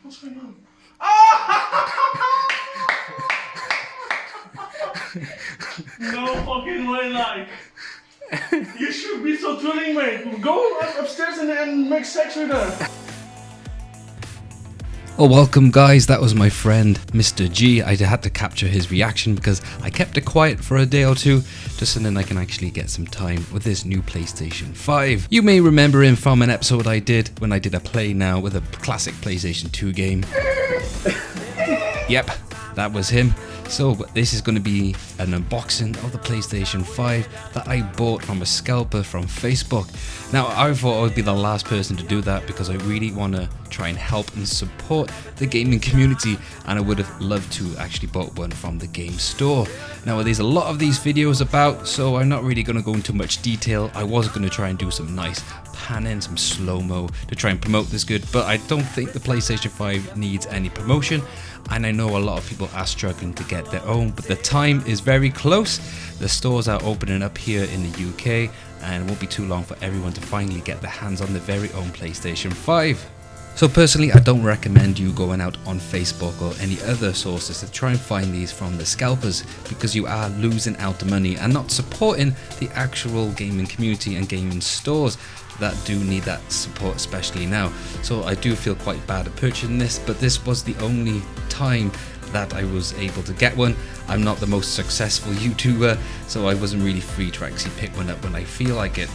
What's going on? No fucking way, like. You should be so thrilling, mate. Go upstairs and make sex with her. Oh, welcome guys, that was my friend Mr. G. I had to capture his reaction because I kept it quiet for a day or two just so then I can actually get some time with this new PlayStation 5. You may remember him from an episode I did when I did a play now with a classic PlayStation 2 game. Yep, that was him. So this is going to be an unboxing of the PlayStation 5 that I bought from a scalper from Facebook. Now I thought I would be the last person to do that because I really want to try and help and support the gaming community, and I would have loved to actually bought one from the game store. Now there's a lot of these videos about, so I'm not really going to go into much detail. I was going to try and do some nice panning, some slow-mo to try and promote this good, but I don't think the PlayStation 5 needs any promotion, and I know a lot of people are struggling to get their own, but the time is very close. The stores are opening up here in the UK, and it won't be too long for everyone to finally get their hands on their very own PlayStation 5. So personally, I don't recommend you going out on Facebook or any other sources to try and find these from the scalpers, because you are losing out the money and not supporting the actual gaming community and gaming stores that do need that support, especially now. So I do feel quite bad at purchasing this, but this was the only time that I was able to get one. I'm not the most successful YouTuber, so I wasn't really free to actually pick one up when I feel like it.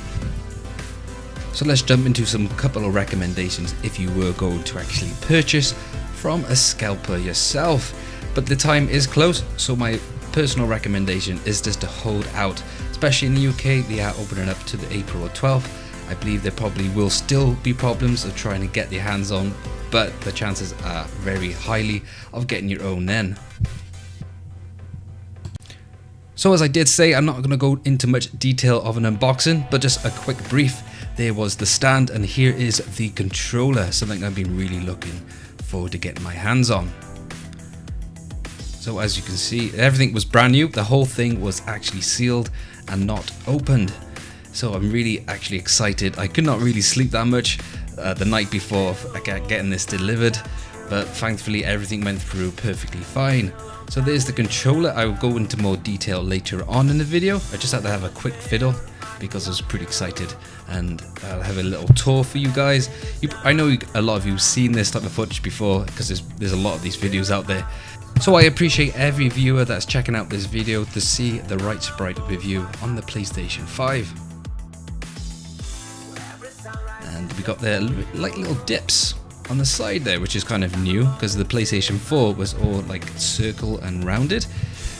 So let's jump into some couple of recommendations if you were going to actually purchase from a scalper yourself. But the time is close, so my personal recommendation is just to hold out. Especially in the UK, they are opening up to the April 12th. I believe there probably will still be problems of trying to get their hands on, but the chances are very highly of getting your own then. So as I did say, I'm not going to go into much detail of an unboxing, but just a quick brief. There was the stand, and here is the controller, something I've been really looking forward to getting my hands on. So as you can see, everything was brand new. The whole thing was actually sealed and not opened. So I'm really actually excited. I could not really sleep that much the night before getting this delivered, but thankfully everything went through perfectly fine. So there's the controller. I will go into more detail later on in the video. I just had to have a quick fiddle because I was pretty excited, and I'll have a little tour for you guys. I know a lot of you have seen this type of footage before because there's a lot of these videos out there. So I appreciate every viewer that's checking out this video to see the right sprite review on the PlayStation 5. And we got there like little dips on the side there, which is kind of new because the PlayStation 4 was all like circle and rounded.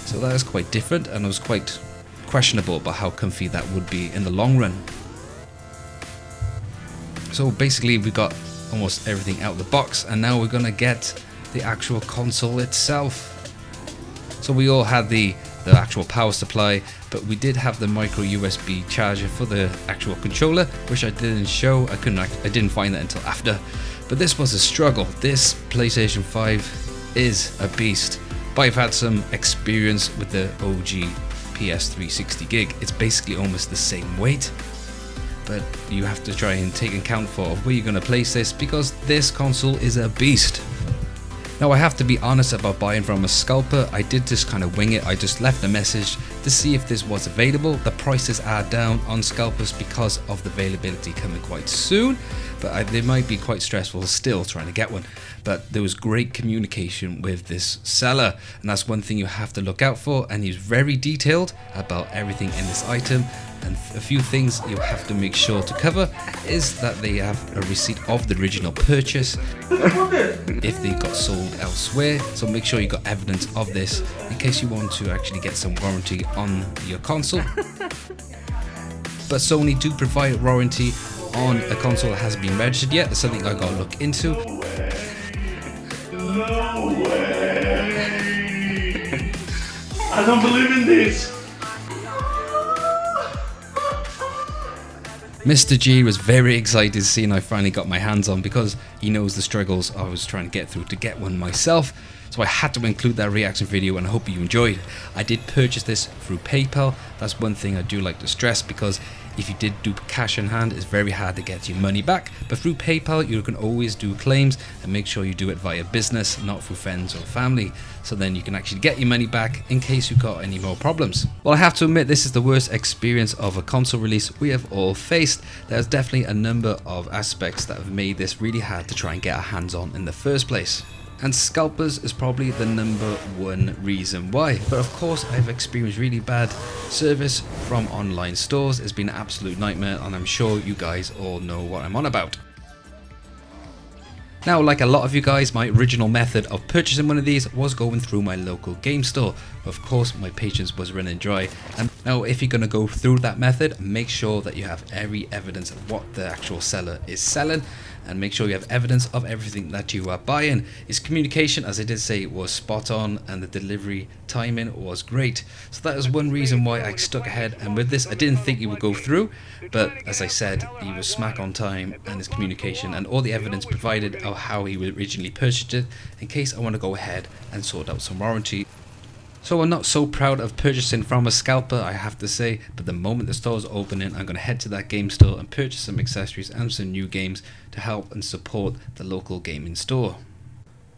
So that is quite different, and I was quite questionable about how comfy that would be in the long run. So basically we got almost everything out of the box, and now we're gonna get the actual console itself. So we all had the actual power supply, but we did have the micro USB charger for the actual controller, which I didn't show. I didn't find that until after, but this was a struggle. This PlayStation 5 is a beast, but I've had some experience with the OG PS3 60GB. It's basically almost the same weight, but you have to try and take account for where you're going to place this, because this console is a beast. Now I have to be honest about buying from a scalper. I did just kind of wing it. I just left a message to see if this was available. The prices are down on scalpers because of the availability coming quite soon, but they might be quite stressful still trying to get one. But there was great communication with this seller, and that's one thing you have to look out for, and he's very detailed about everything in this item. And a few things you have to make sure to cover is that they have a receipt of the original purchase if they got sold elsewhere. So make sure you got evidence of this in case you want to actually get some warranty on your console. But Sony do provide warranty on a console that hasn't been registered yet. That's something I gotta look into. No way! I don't believe in this! Mr. G was very excited seeing I finally got my hands on, because he knows the struggles I was trying to get through to get one myself. So I had to include that reaction video, and I hope you enjoyed. I did purchase this through PayPal. That's one thing I do like to stress, because if you did do cash in hand, it's very hard to get your money back. But through PayPal, you can always do claims, and make sure you do it via business, not through friends or family. So then you can actually get your money back in case you've got any more problems. Well, I have to admit, this is the worst experience of a console release we have all faced. There's definitely a number of aspects that have made this really hard to try and get our hands on in the first place. And scalpers is probably the number one reason why. But of course, I've experienced really bad service from online stores. It's been an absolute nightmare, and I'm sure you guys all know what I'm on about. Now, like a lot of you guys, my original method of purchasing one of these was going through my local game store. Of course, my patience was running dry. And now, if you're going to go through that method, make sure that you have every evidence of what the actual seller is selling, and make sure you have evidence of everything that you are buying. Its communication, as I did say, was spot on, and the delivery timing was great. So that is one reason why I stuck ahead, and with this I didn't think it would go through, but as I said, he was smack on time, and his communication and all the evidence provided of how he originally purchased it, in case I want to go ahead and sort out some warranty. So I'm not so proud of purchasing from a scalper, I have to say, but the moment the store is opening, I'm going to head to that game store and purchase some accessories and some new games to help and support the local gaming store.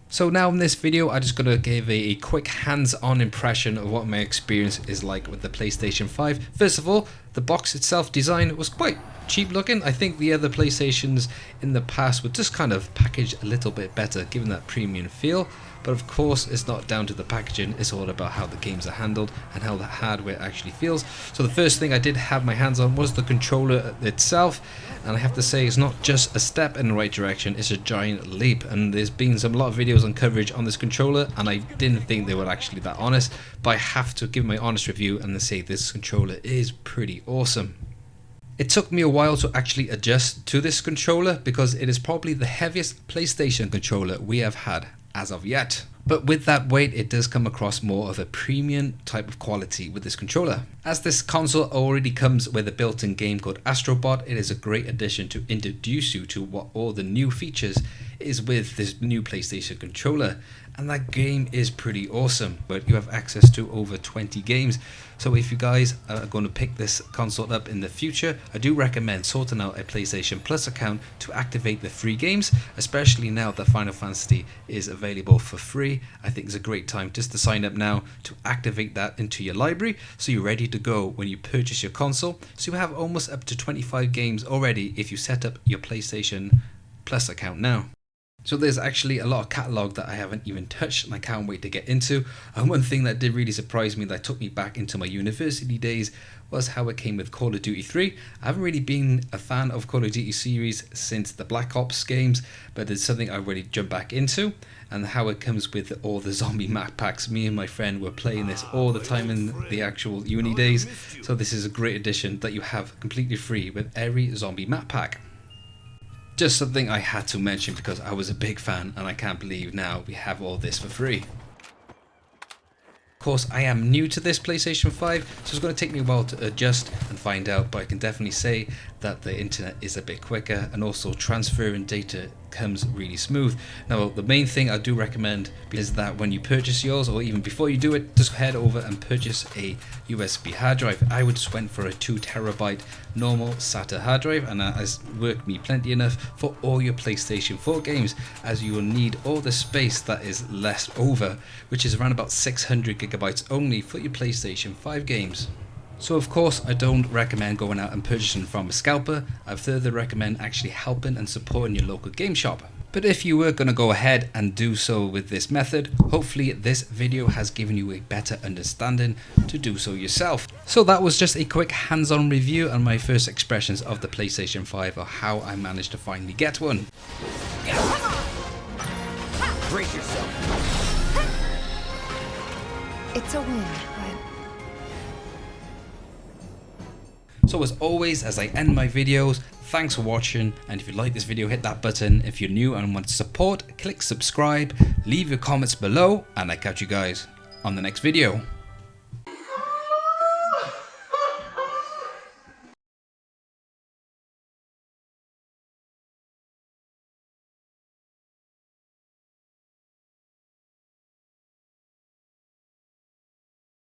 So now in this video, I'm just going to give a quick hands-on impression of what my experience is like with the PlayStation 5. First of all, the box itself design was quite cheap looking. I think the other PlayStations in the past were just kind of packaged a little bit better, given that premium feel. But of course, it's not down to the packaging, it's all about how the games are handled and how the hardware actually feels. So the first thing I did have my hands on was the controller itself, and I have to say, it's not just a step in the right direction, it's a giant leap. And there's been a lot of videos and coverage on this controller, and I didn't think they were actually that honest, but I have to give my honest review and say this controller is pretty awesome. It took me a while to actually adjust to this controller, because it is probably the heaviest PlayStation controller we have had as of yet. But with that weight, it does come across more of a premium type of quality with this controller. As this console already comes with a built-in game called Astrobot, it is a great addition to introduce you to what all the new features is with this new PlayStation controller. And that game is pretty awesome, but you have access to over 20 games. So if you guys are going to pick this console up in the future, I do recommend sorting out a PlayStation Plus account to activate the free games, especially now that Final Fantasy is available for free. I think it's a great time just to sign up now to activate that into your library, so you're ready to go when you purchase your console. So you have almost up to 25 games already if you set up your PlayStation Plus account now. So there's actually a lot of catalogue that I haven't even touched, and I can't wait to get into. And one thing that did really surprise me, that took me back into my university days, was how it came with Call of Duty 3. I haven't really been a fan of Call of Duty series since the Black Ops games, but it's something I really jumped back into. And how it comes with all the zombie map packs. Me and my friend were playing this all the time in the actual uni days. So this is a great addition that you have completely free with every zombie map pack. Just something I had to mention because I was a big fan, and I can't believe now we have all this for free. Of course, I am new to this PlayStation 5, so it's going to take me a while to adjust and find out, but I can definitely say that the internet is a bit quicker, and also transferring data comes really smooth. Now, the main thing I do recommend is that when you purchase yours, or even before you do it, just head over and purchase a USB hard drive. I would just went for a 2TB normal SATA hard drive, and that has worked me plenty enough for all your PlayStation 4 games, as you will need all the space that is left over, which is around about 600 gigabytes only for your PlayStation 5 games. So of course, I don't recommend going out and purchasing from a scalper. I further recommend actually helping and supporting your local game shop. But if you were going to go ahead and do so with this method, hopefully this video has given you a better understanding to do so yourself. So that was just a quick hands-on review and my first expressions of the PlayStation 5, or how I managed to finally get one. Brace yourself. It's a win, but... So as always, as I end my videos, thanks for watching, and if you like this video, hit that button. If you're new and want support, click subscribe, leave your comments below, and I'll catch you guys on the next video.